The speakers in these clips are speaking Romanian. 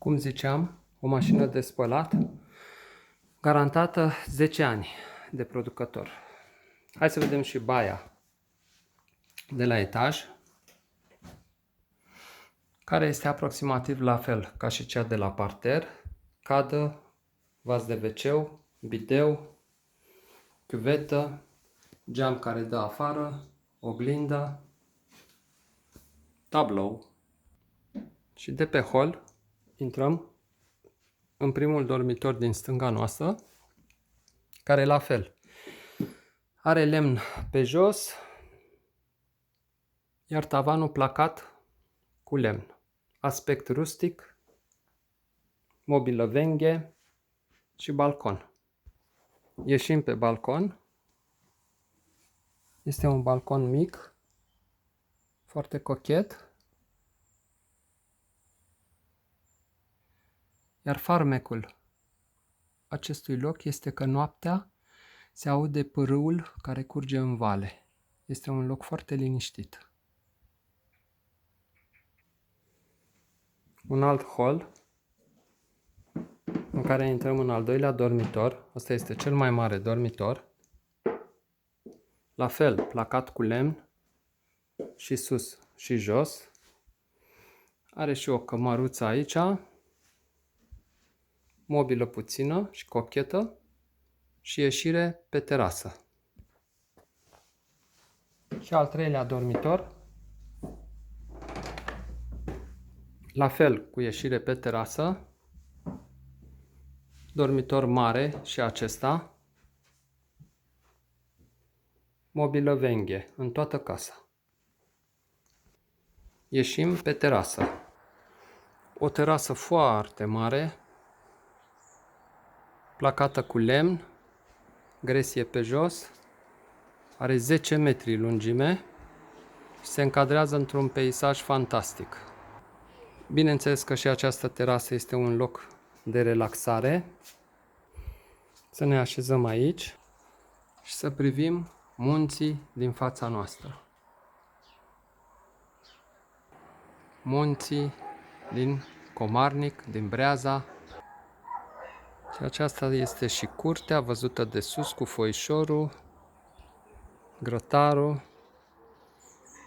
Cum ziceam, o mașină de spălat garantată 10 ani de producător. Hai să vedem și baia de la etaj, care este aproximativ la fel ca și cea de la parter. Cadă, vas de WC, bideu, chiuvetă, geam care dă afară, oglindă, tablou. Și de pe hol intrăm în primul dormitor din stânga noastră, care la fel are lemn pe jos, iar tavanul placat cu lemn. Aspect rustic, mobilă venghe și balcon. Ieșim pe balcon. Este un balcon mic, foarte cochet. Iar farmecul acestui loc este că noaptea se aude pârâul care curge în vale. Este un loc foarte liniștit. Un alt hol în care intrăm în al doilea dormitor. Asta este cel mai mare dormitor. La fel, placat cu lemn și sus și jos. Are și o cămăruță aici, mobilă puțină și cochetă și ieșire pe terasă. Și al treilea dormitor, la fel cu ieșire pe terasă, dormitor mare și acesta, mobilă venghe în toată casa. Ieșim pe terasă. O terasă foarte mare, placată cu lemn, gresie pe jos, are 10 metri lungime și se încadrează într-un peisaj fantastic. Bineînțeles că și această terasă este un loc de relaxare. Să ne așezăm aici și să privim munții din fața noastră. Munții din Comarnic, din Breaza. Și aceasta este și curtea văzută de sus cu foișorul, grătarul,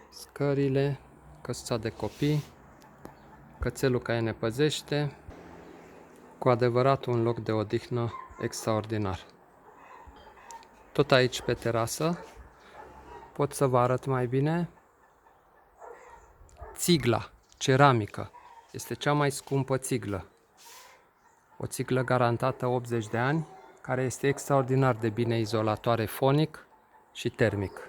scările, căsuța de copii, cățelul care ne păzește. Cu adevărat un loc de odihnă extraordinar. Tot aici pe terasă pot să vă arăt mai bine țigla, ceramică. Este cea mai scumpă țiglă. O țiglă garantată 80 de ani, care este extraordinar de bine izolatoare fonic și termic.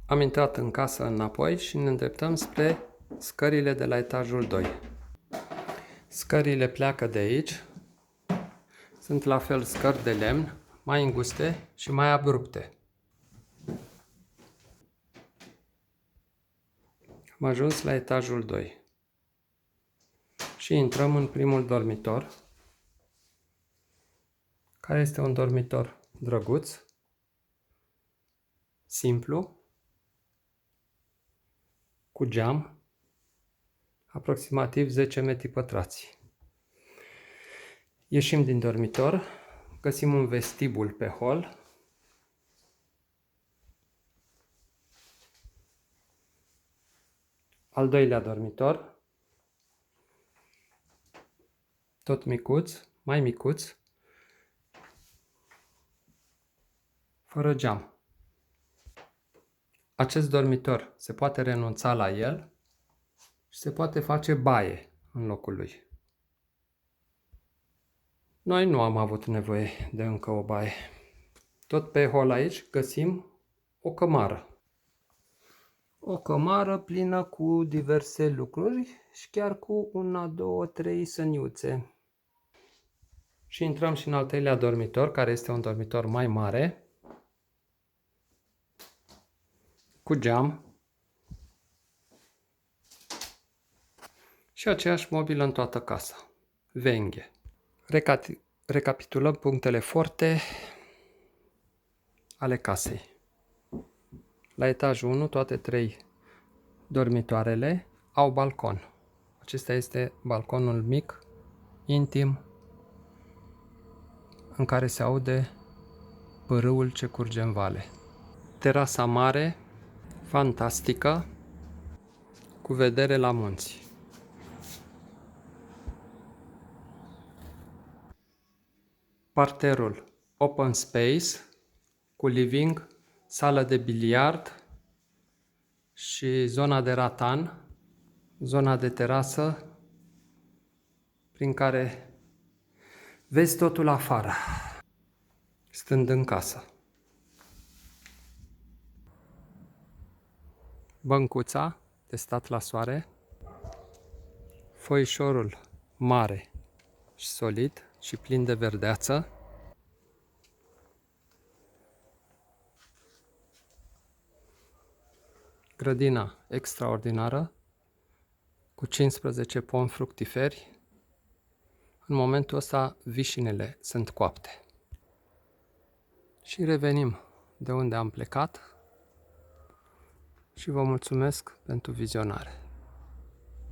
Am intrat în casă înapoi și ne îndreptăm spre scările de la etajul 2. Scările pleacă de aici. Sunt la fel scări de lemn, mai înguste și mai abrupte. Am ajuns la etajul 2 și intrăm în primul dormitor, care este un dormitor drăguț, simplu, cu geam, aproximativ 10 metri pătrați. Ieșim din dormitor, găsim un vestibul pe hol. Al doilea dormitor, tot micuț, mai micuț, fără geam. Acest dormitor se poate renunța la el și se poate face baie în locul lui. Noi nu am avut nevoie de încă o baie. Tot pe hol aici găsim o cămară. O cămară plină cu diverse lucruri și chiar cu 1, 2, 3 săniuțe. Și intrăm și în al treilea dormitor, care este un dormitor mai mare, cu geam și aceeași mobilă în toată casa, venghe. Recapitulăm punctele forte ale casei. La etajul 1 toate 3 Dormitoarele au balcon. Acesta este balconul mic, intim, în care se aude pârâul ce curge în vale. Terasa mare, fantastică, cu vedere la munți. Parterul open space, cu living, sală de biliard și zona de ratan, zona de terasă, prin care vezi totul afară, stând în casă. Băncuța de stat la soare, foișorul mare și solid și plin de verdeață, grădina extraordinară cu 15 pomi fructiferi. În momentul ăsta vișinele sunt coapte. Și revenim de unde am plecat și vă mulțumesc pentru vizionare.